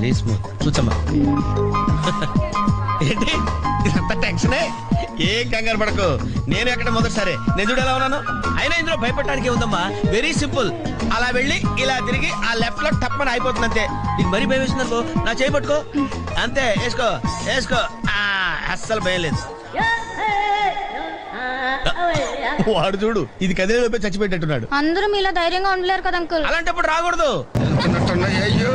Very smooth కూర్చోమ్మా. ఏంటి ఇదంతా టెన్షనే? ఏం కంగారు పడకు, నేను ఎక్కడ మొదటిసారి నేను చూడు ఎలా ఉన్నాను. అయినా ఇందులో భయపడడానికి ఉందమ్మా, వెరీ సింపుల్. అలా వెళ్ళి ఇలా తిరిగి ఆ లెఫ్ట్ లో టప్పని అయిపోతుంది అంతే. నీకు మరీ భయం వేసింది అనుకో, నా చేయి పట్టుకో అంతే, వేసుకో వేసుకో. అస్సలు భయం లేదు. వాడు చూడు, ఇది కదే చచ్చిపెట్టేట్టున్నాడు. అందరూ మీలా ధైర్యంగా ఉండలేరు కదా అంకుల్. అలాంటప్పుడు రాకూడదు. అయ్యో